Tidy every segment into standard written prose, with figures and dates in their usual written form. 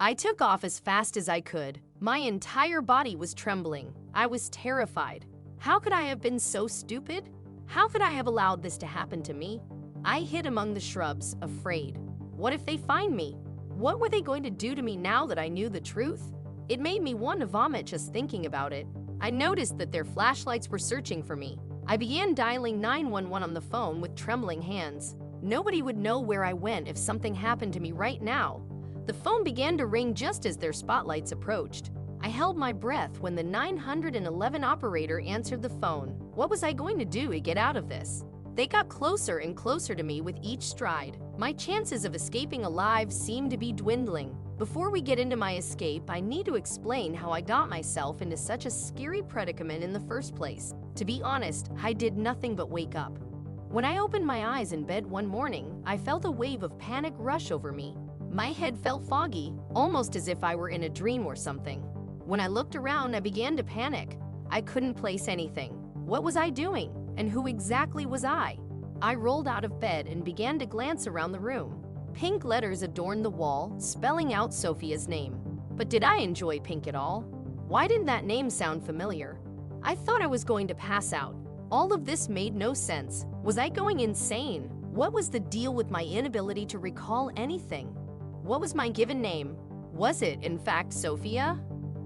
I took off as fast as I could. My entire body was trembling. I was terrified. How could I have been so stupid? How could I have allowed this to happen to me? I hid among the shrubs, afraid. What if they find me? What were they going to do to me now that I knew the truth? It made me want to vomit just thinking about it. I noticed that their flashlights were searching for me. I began dialing 911 on the phone with trembling hands. Nobody would know where I went if something happened to me right now. The phone began to ring just as their spotlights approached. I held my breath when the 911 operator answered the phone. What was I going to do to get out of this? They got closer and closer to me with each stride. My chances of escaping alive seemed to be dwindling. Before we get into my escape, I need to explain how I got myself into such a scary predicament in the first place. To be honest, I did nothing but wake up. When I opened my eyes in bed one morning, I felt a wave of panic rush over me. My head felt foggy, almost as if I were in a dream or something. When I looked around, I began to panic. I couldn't place anything. What was I doing? And who exactly was I? I rolled out of bed and began to glance around the room. Pink letters adorned the wall, spelling out Sophia's name. But did I enjoy pink at all? Why didn't that name sound familiar? I thought I was going to pass out. All of this made no sense. Was I going insane? What was the deal with my inability to recall anything? What was my given name? Was it, in fact, Sophia?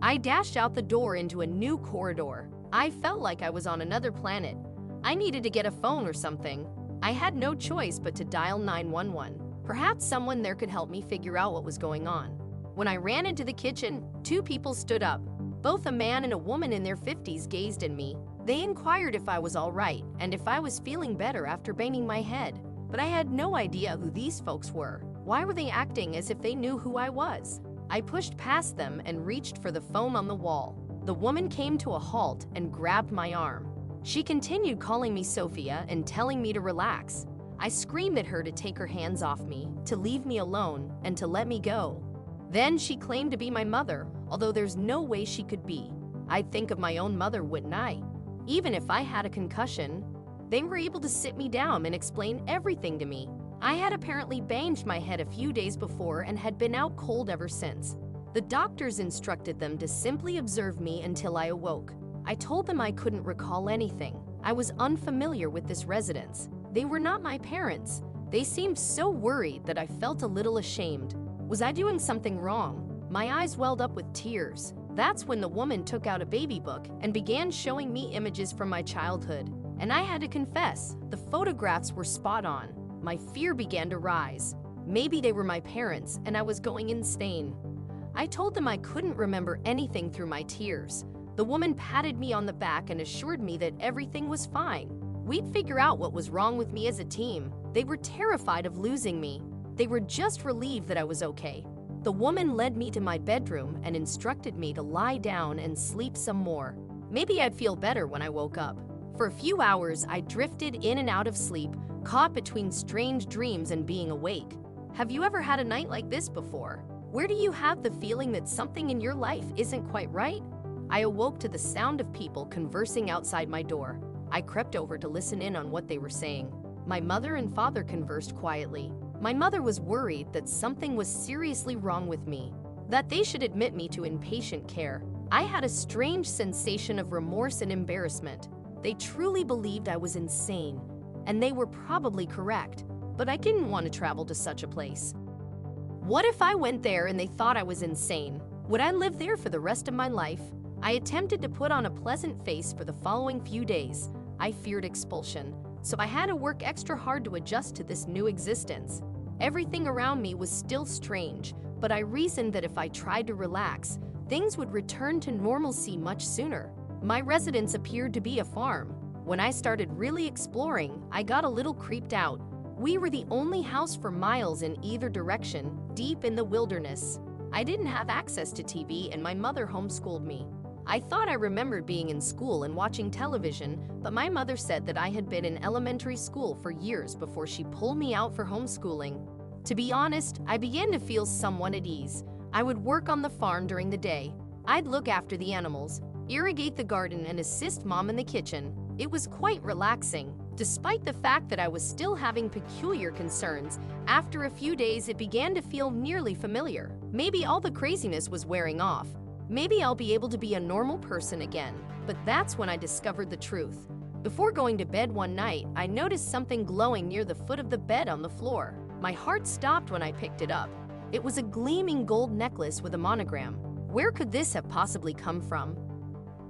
I dashed out the door into a new corridor. I felt like I was on another planet. I needed to get a phone or something. I had no choice but to dial 911. Perhaps someone there could help me figure out what was going on. When I ran into the kitchen, two people stood up. Both a man and a woman in their 50s gazed at me. They inquired if I was all right and if I was feeling better after banging my head. But I had no idea who these folks were. Why were they acting as if they knew who I was? I pushed past them and reached for the phone on the wall. The woman came to a halt and grabbed my arm. She continued calling me Sophia and telling me to relax. I screamed at her to take her hands off me, to leave me alone, and to let me go. Then she claimed to be my mother, although there's no way she could be. I'd think of my own mother, wouldn't I? Even if I had a concussion, they were able to sit me down and explain everything to me. I had apparently banged my head a few days before and had been out cold ever since. The doctors instructed them to simply observe me until I awoke. I told them I couldn't recall anything. I was unfamiliar with this residence. They were not my parents. They seemed so worried that I felt a little ashamed. Was I doing something wrong? My eyes welled up with tears. That's when the woman took out a baby book and began showing me images from my childhood. And I had to confess, the photographs were spot on. My fear began to rise. Maybe they were my parents and I was going insane. I told them I couldn't remember anything through my tears. The woman patted me on the back and assured me that everything was fine. We'd figure out what was wrong with me as a team. They were terrified of losing me. They were just relieved that I was okay. The woman led me to my bedroom and instructed me to lie down and sleep some more. Maybe I'd feel better when I woke up. For a few hours, I drifted in and out of sleep, caught between strange dreams and being awake. Have you ever had a night like this before? Where do you have the feeling that something in your life isn't quite right? I awoke to the sound of people conversing outside my door. I crept over to listen in on what they were saying. My mother and father conversed quietly. My mother was worried that something was seriously wrong with me, that they should admit me to inpatient care. I had a strange sensation of remorse and embarrassment. They truly believed I was insane, and they were probably correct, but I didn't want to travel to such a place. What if I went there and they thought I was insane? Would I live there for the rest of my life? I attempted to put on a pleasant face for the following few days. I feared expulsion, so I had to work extra hard to adjust to this new existence. Everything around me was still strange, but I reasoned that if I tried to relax, things would return to normalcy much sooner. My residence appeared to be a farm. When I started really exploring, I got a little creeped out. We were the only house for miles in either direction, deep in the wilderness. I didn't have access to TV and my mother homeschooled me. I thought I remembered being in school and watching television, but my mother said that I had been in elementary school for years before she pulled me out for homeschooling. To be honest, I began to feel somewhat at ease. I would work on the farm during the day. I'd look after the animals, irrigate the garden, and assist Mom in the kitchen. It was quite relaxing. Despite the fact that I was still having peculiar concerns, after a few days it began to feel nearly familiar. Maybe all the craziness was wearing off. Maybe I'll be able to be a normal person again. But that's when I discovered the truth. Before going to bed one night, I noticed something glowing near the foot of the bed on the floor. My heart stopped when I picked it up. It was a gleaming gold necklace with a monogram. Where could this have possibly come from?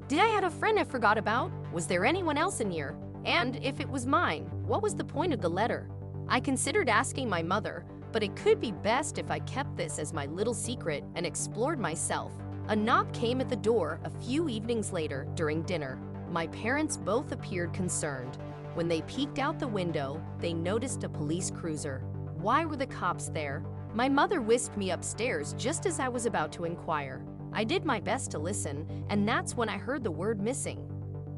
Did I have a friend I forgot about? Was there anyone else in here? And if it was mine, what was the point of the letter? I considered asking my mother, but it could be best if I kept this as my little secret and explored myself. A knock came at the door a few evenings later during dinner. My parents both appeared concerned. When they peeked out the window, they noticed a police cruiser. Why were the cops there? My mother whisked me upstairs just as I was about to inquire. I did my best to listen, and that's when I heard the word missing.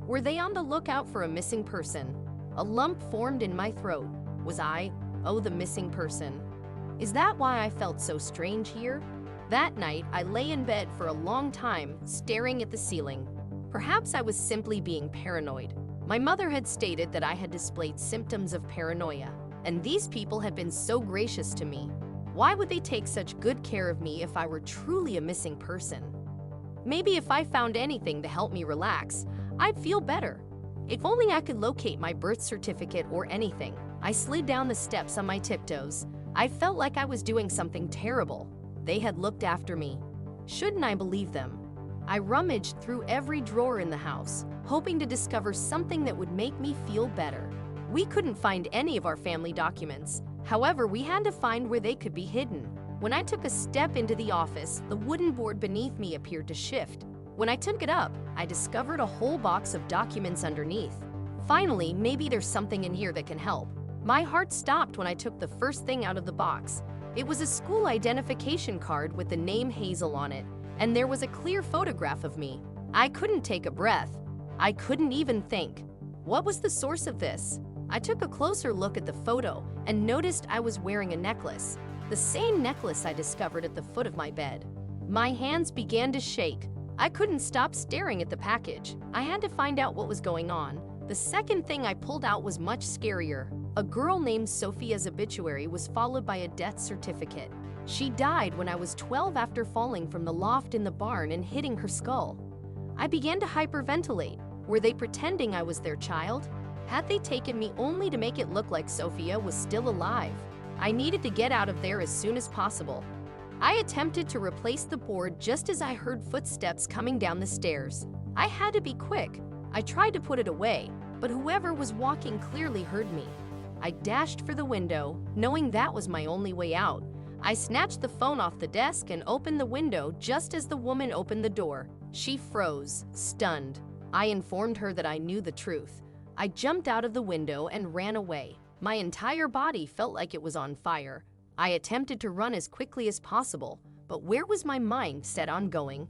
Were they on the lookout for a missing person? A lump formed in my throat. Was I, the missing person? Is that why I felt so strange here? That night, I lay in bed for a long time, staring at the ceiling. Perhaps I was simply being paranoid. My mother had stated that I had displayed symptoms of paranoia, and these people had been so gracious to me. Why would they take such good care of me if I were truly a missing person? Maybe if I found anything to help me relax, I'd feel better. If only I could locate my birth certificate or anything. I slid down the steps on my tiptoes. I felt like I was doing something terrible. They had looked after me. Shouldn't I believe them? I rummaged through every drawer in the house, hoping to discover something that would make me feel better. We couldn't find any of our family documents. However, we had to find where they could be hidden. When I took a step into the office, the wooden board beneath me appeared to shift. When I took it up, I discovered a whole box of documents underneath. Finally, maybe there's something in here that can help. My heart stopped when I took the first thing out of the box. It was a school identification card with the name Hazel on it, and there was a clear photograph of me. I couldn't take a breath. I couldn't even think. What was the source of this? I took a closer look at the photo and noticed I was wearing a necklace, the same necklace I discovered at the foot of my bed. My hands began to shake. I couldn't stop staring at the package. I had to find out what was going on. The second thing I pulled out was much scarier. A girl named Sophia's obituary was followed by a death certificate. She died when I was 12 after falling from the loft in the barn and hitting her skull. I began to hyperventilate. Were they pretending I was their child? Had they taken me only to make it look like Sophia was still alive? I needed to get out of there as soon as possible. I attempted to replace the board just as I heard footsteps coming down the stairs. I had to be quick. I tried to put it away, but whoever was walking clearly heard me. I dashed for the window, knowing that was my only way out. I snatched the phone off the desk and opened the window just as the woman opened the door. She froze, stunned. I informed her that I knew the truth. I jumped out of the window and ran away. My entire body felt like it was on fire. I attempted to run as quickly as possible, but where was my mind set on going?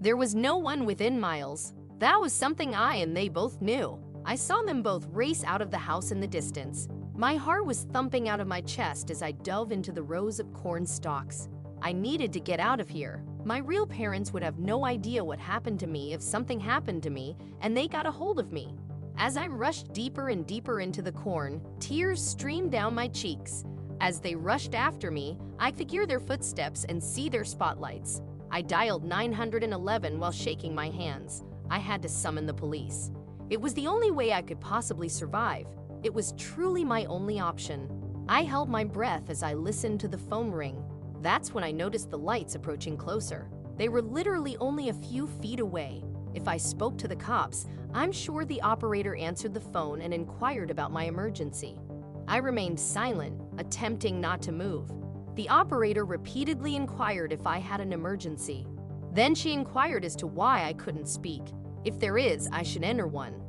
There was no one within miles. That was something I and they both knew. I saw them both race out of the house in the distance. My heart was thumping out of my chest as I dove into the rows of corn stalks. I needed to get out of here. My real parents would have no idea what happened to me if something happened to me and they got a hold of me. As I rushed deeper and deeper into the corn, tears streamed down my cheeks. As they rushed after me, I could hear their footsteps and see their spotlights. I dialed 911 while shaking my hands. I had to summon the police. It was the only way I could possibly survive. It was truly my only option. I held my breath as I listened to the phone ring. That's when I noticed the lights approaching closer. They were literally only a few feet away. If I spoke to the cops, I'm sure the operator answered the phone and inquired about my emergency. I remained silent, attempting not to move. The operator repeatedly inquired if I had an emergency. Then she inquired as to why I couldn't speak. If there is, I should enter one.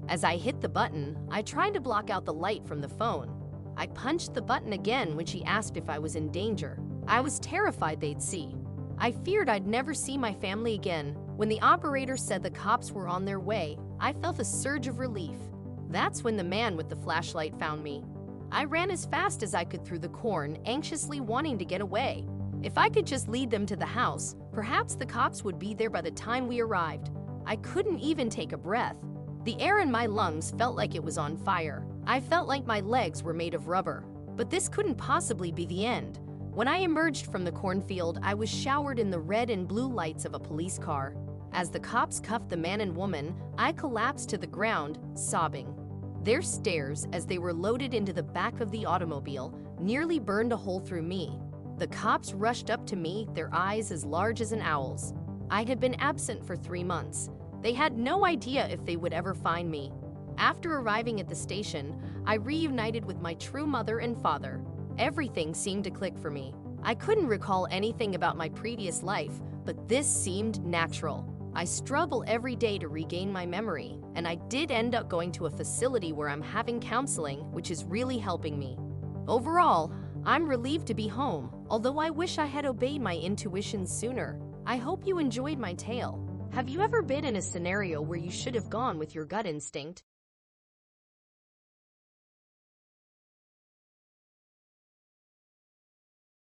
As I hit the button, I tried to block out the light from the phone. I punched the button again when she asked if I was in danger. I was terrified they'd see. I feared I'd never see my family again. When the operator said the cops were on their way, I felt a surge of relief. That's when the man with the flashlight found me. I ran as fast as I could through the corn, anxiously wanting to get away. If I could just lead them to the house, perhaps the cops would be there by the time we arrived. I couldn't even take a breath. The air in my lungs felt like it was on fire. I felt like my legs were made of rubber. But this couldn't possibly be the end. When I emerged from the cornfield, I was showered in the red and blue lights of a police car. As the cops cuffed the man and woman, I collapsed to the ground, sobbing. Their stares, as they were loaded into the back of the automobile, nearly burned a hole through me. The cops rushed up to me, their eyes as large as an owl's. I had been absent for 3 months. They had no idea if they would ever find me. After arriving at the station, I reunited with my true mother and father. Everything seemed to click for me. I couldn't recall anything about my previous life, but this seemed natural. I struggle every day to regain my memory, and I did end up going to a facility where I'm having counseling, which is really helping me. Overall, I'm relieved to be home, although I wish I had obeyed my intuition sooner. I hope you enjoyed my tale. Have you ever been in a scenario where you should have gone with your gut instinct?